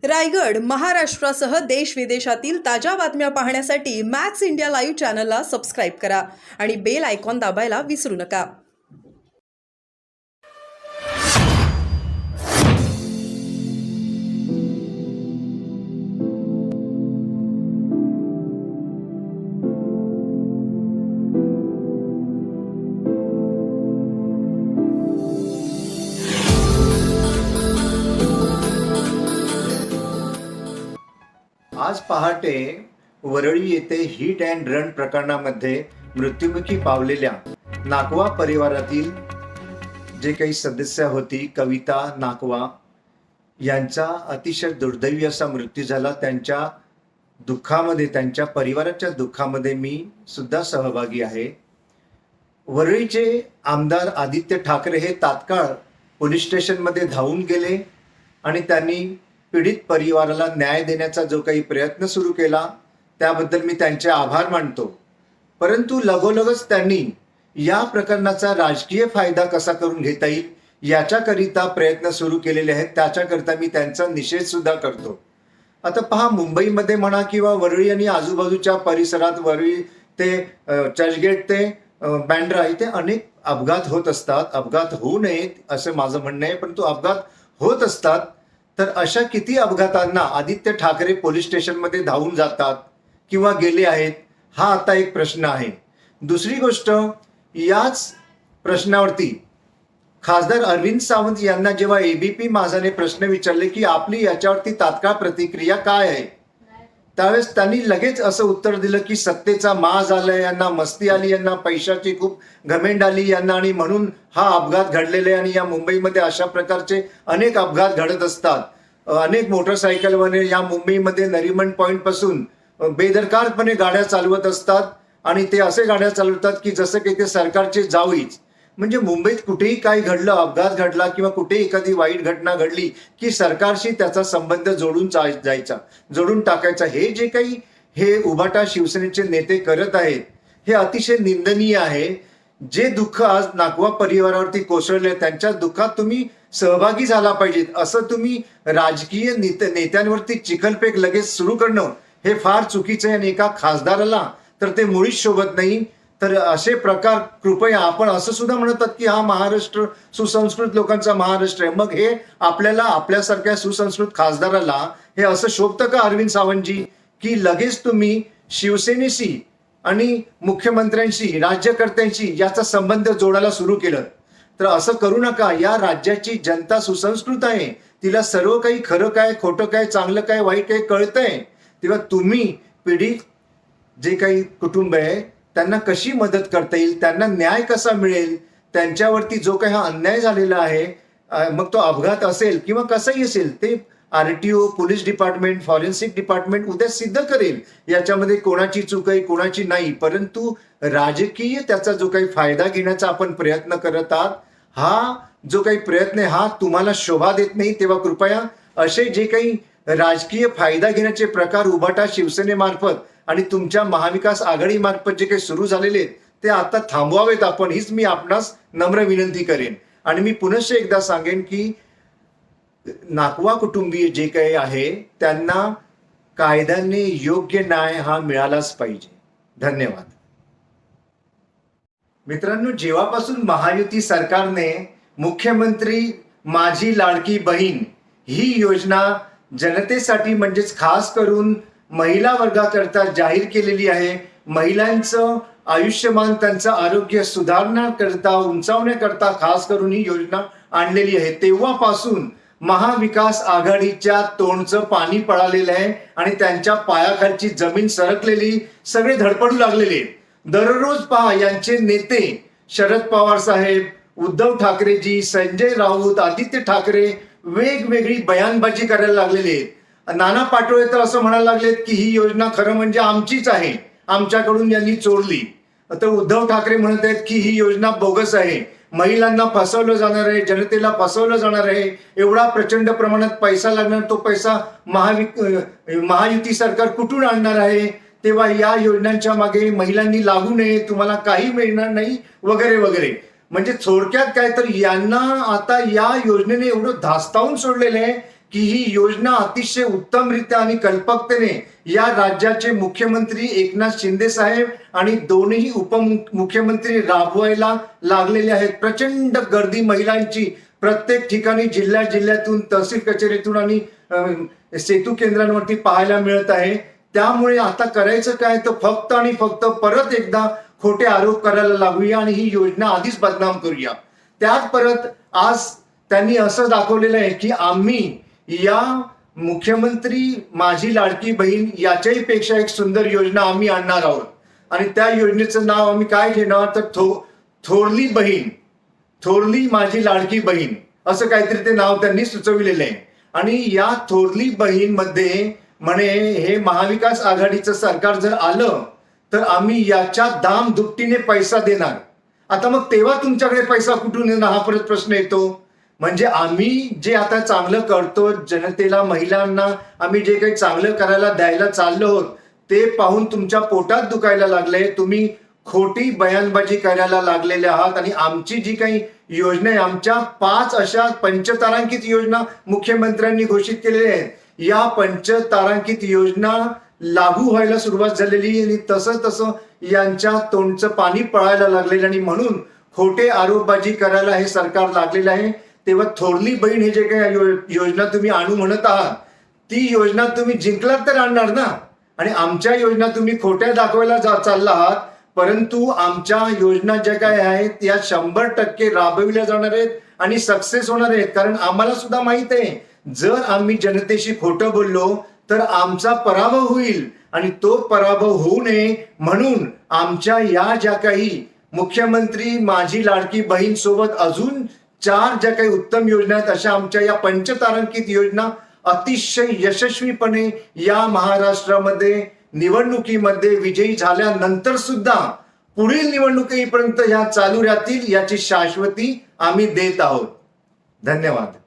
रायगड, महाराष्ट्रासह देश विदेशातील ताज्या बातम्या पाहण्यासाठी मॅक्स इंडिया लाईव्ह चॅनलला सबस्क्राईब करा आणि बेल आयकॉन दाबायला विसरू नका. आज पहाटे वरळी येथे हिट अँड रन प्रकरणामध्ये मृत्युमुखी पावलेल्या नाकवा परिवारातील जे काही सदस्य होती कविता नाकवा यांचा अतिशय दुर्दैवी असा मृत्यू झाला. त्यांच्या दुःखामध्ये, त्यांच्या परिवाराच्या दुःखामध्ये मी सुद्धा सहभागी आहे. वरळीचे आमदार आदित्य ठाकरे हे तात्काळ पोलीस स्टेशनमध्ये धावून गेले आणि त्यांनी पीडित परिवाराला न्याय देण्याचा जो काही प्रयत्न सुरू केला त्याबद्दल मी त्यांचे आभार मानतो. परंतु लगोलगच त्यांनी या प्रकरणाचा राजकीय फायदा कसा करून घेता येईल याच्याकरिता प्रयत्न सुरू केलेले आहेत. त्याच्याकरिता मी त्यांचा निषेध सुद्धा करतो. आता पहा, मुंबईमध्ये म्हणा किंवा वरळी आणि आजूबाजूच्या परिसरात, वरळी ते चर्चगेट ते बँड्रा इथे अनेक अपघात होत असतात. अपघात होऊ नयेत असं माझं म्हणणं आहे, परंतु अपघात होत असतात. तर अशा किती अपघातांना आदित्य ठाकरे पोलीस स्टेशनमध्ये धावून जातात किंवा गेले आहेत, हा आता एक प्रश्न आहे. दुसरी गोष्ट, याच प्रश्नावरती खासदार अरविंद सावंत यांना जेव्हा एबीपी माझाने प्रश्न विचारले की आपली याच्यावरती तात्काळ प्रतिक्रिया काय आहे, त्यावेळेस त्यांनी लगेच असं उत्तर दिलं की सत्तेचा माज आलाय यांना, मस्ती आली यांना, पैशाची खूप घमेंड आली यांना आणि म्हणून हा अपघात घडलेला आहे. आणि या मुंबईमध्ये अशा प्रकारचे अनेक अपघात घडत असतात. अनेक मोटरसायकलवाले या मुंबईमध्ये नरिमन पॉइंट पासून बेदरकारपणे गाड्या चालवत असतात आणि ते असे गाड्या चालवतात की जसं काही ते सरकारचे जावईच. म्हणजे मुंबईत कुठेही काही घडलं, अपघात घडला किंवा कुठेही एखादी वाईट घटना घडली की सरकारशी त्याचा संबंध जोडून जायचा, जोडून टाकायचा. हे जे काही हे उभाटा शिवसेनेचे नेते करत आहेत हे अतिशय निंदनीय आहे. जे दुःख आज नाकवा परिवारावरती कोसळले त्यांच्या दुःखात तुम्ही सहभागी झाला पाहिजेत. असं तुम्ही राजकीय नेत्यांवरती चिखलफेक लगेच सुरू करणं हे फार चुकीचं आहे आणि एका खासदाराला तर ते मुळीच शोभत नाही. तर असे प्रकार कृपया, आपण असं सुद्धा म्हणतात की हा महाराष्ट्र सुसंस्कृत लोकांचा महाराष्ट्र आहे, मग हे आपल्याला, आपल्यासारख्या सुसंस्कृत खासदाराला हे असं शोभतं का अरविंद सावंतजी, की लगेच तुम्ही शिवसेनेशी आणि मुख्यमंत्र्यांशी, राज्यकर्त्यांशी याचा संबंध जोडायला सुरू केलं? तर असं करू नका. या राज्याची जनता सुसंस्कृत आहे, तिला सर्व काही खरं काय, खोटं काय, चांगलं काय, वाईट काय कळतंय. तेव्हा तुम्ही पीडित जे काही कुटुंब आहे त्यांना कशी मदत करता येईल, त्यांना न्याय कसा मिळेल, त्यांच्यावरती जो काही हा अन्याय झालेला आहे, मग तो अपघात असेल किंवा कसाही असेल, ते RTO, police department, forensic department उद्या सिद्ध करेल याच्यामध्ये कोणाची चूक आहे कोणाची नाही. परंतु राजकीय त्याचा जो काही फायदा घेण्याचा आपण प्रयत्न करत आहात, हा जो काही प्रयत्न आहे हा तुम्हाला शोभा देत नाही. तेव्हा कृपया असे जे काही राजकीय फायदा घेण्याचे प्रकार उभाटा शिवसेनेमार्फत आणि तुमच्या महाविकास आघाडीमार्फत जे काही सुरू झालेले आहेत ते आता थांबवावेत आपण, हीच मी आपणास नम्र विनंती करेन. आणि मी पुनश्च एकदा सांगेन की नाकवा कुटुंबीय जे काही आहे त्यांना कायद्याने योग्य न्याय हा मिळालाच पाहिजे. धन्यवाद. मित्रांनो, जेव्हापासून महायुती सरकारने मुख्यमंत्री माझी लाडकी बहीण ही योजना जनतेसाठी म्हणजेच खास करून महिला वर्गाकरता जाहीर केलेली आहे, महिलांचं आयुष्यमान, त्यांचं आरोग्य सुधारण्याकरता, उंचावण्याकरता खास करून ही योजना आणलेली आहे, तेव्हापासून महाविकास आघाडीच्या तोंडचं पाणी पळालेलं आहे आणि त्यांच्या पायाखालची जमीन सरकलेली, सगळे धडपडू लागलेले. दररोज पहा, यांचे नेते शरद पवार साहेब, उद्धव ठाकरेजी, संजय राऊत, आदित्य ठाकरे वेगवेगळी बयानबाजी करायला लागलेले आहेत. नाना पाटोळे तर असं म्हणायला लागलेत की ही योजना खरं म्हणजे आमचीच आहे, आमच्याकडून यांनी चोरली. तर उद्धव ठाकरे म्हणत आहेत की ही योजना बोगस आहे, महिलांना फसवलं जाणार आहे, जनतेला फसवलं जाणार आहे, एवढा प्रचंड प्रमाणात पैसा लागणार, तो पैसा महायुती सरकार कुठून आणणार आहे, तेव्हा या योजनांच्या मागे महिलांनी लागू नये, तुम्हाला काही मिळणार नाही वगैरे वगैरे. म्हणजे थोडक्यात काय तर यांना आता या योजनेने एवढं धास्तावून सोडलेलं आहे की ही योजना अतिशय उत्तमरित्या आणि कल्पकतेने या राज्याचे मुख्यमंत्री एकनाथ शिंदे साहेब आणि दोन्ही उपमुख्यमंत्री राबवायला लागलेले आहेत. प्रचंड गर्दी महिलांची प्रत्येक ठिकाणी जिल्ह्यातून तहसील कचेरीतून आणि सेतू केंद्रांवरती पाहायला मिळत आहे. त्यामुळे आता करायचं काय तर फक्त आणि फक्त परत एकदा खोटे आरोप करायला लागूया आणि ही योजना आधीच बदनाम करूया. त्यात परत आज त्यांनी असं दाखवलेलं आहे की आम्ही या मुख्यमंत्री माझी लाडकी बहीण याच्याही पेक्षा एक सुंदर योजना आम्ही आणणार आहोत आणि त्या योजनेचं नाव आम्ही काय घेणार तर थोरली बहीण, थोरली माझी लाडकी बहीण असं काहीतरी ते नाव त्यांनी सुचविलेलं आहे. आणि या थोरली बहीण मध्ये म्हणे हे महाविकास आघाडीचं सरकार जर आलं तर आम्ही याच्या दाम दुपटीने पैसा देणार. आता मग तेव्हा तुमच्याकडे पैसा कुठून येणार हा परत प्रश्न येतो. म्हणजे आम्ही जे आता चांगलं करतो जनतेला, महिलांना आम्ही जे काही चांगलं करायला द्यायला चाललो आहोत ते पाहून तुमच्या पोटात दुखायला लागलंय. तुम्ही खोटी बयानबाजी करायला लागलेले आहात आणि आमची जी काही योजना आहे, आमच्या 5 अशा पंचतारांकित योजना मुख्यमंत्र्यांनी घोषित केलेल्या आहेत. या पंचतारांकित योजना लागू व्हायला सुरुवात झालेली आणि तसं यांच्या तोंडचं पाणी पळायला लागलेलं आणि म्हणून खोटे आरोपबाजी करायला हे सरकार लागलेलं आहे. तेव्हा थोरली बहीण हे जे काही योजना तुम्ही आणू म्हणत आहात ती योजना तुम्ही जिंकलात तर आणणार ना. आणि आमच्या योजना तुम्ही खोट्या दाखवायला चालला आहात, परंतु आमच्या योजना ज्या काय आहेत या 100% राबविल्या जाणार आहेत आणि सक्सेस होणार आहेत. कारण आम्हाला सुद्धा माहित आहे जर आम्ही जनतेशी खोटं बोललो तर आमचा पराभव होईल आणि तो पराभव होऊ नये म्हणून आमच्या या ज्या काही मुख्यमंत्री माझी लाडकी बहीण सोबत अजून 4 ज्या काही उत्तम योजना आहेत अशा आमच्या या पंचतारांकित योजना अतिशय यशस्वीपणे या महाराष्ट्रामध्ये निवडणुकीमध्ये विजयी झाल्यानंतर सुद्धा पुढील निवडणुकीपर्यंत ह्या चालू राहतील याची शाश्वती आम्ही देत आहोत. धन्यवाद.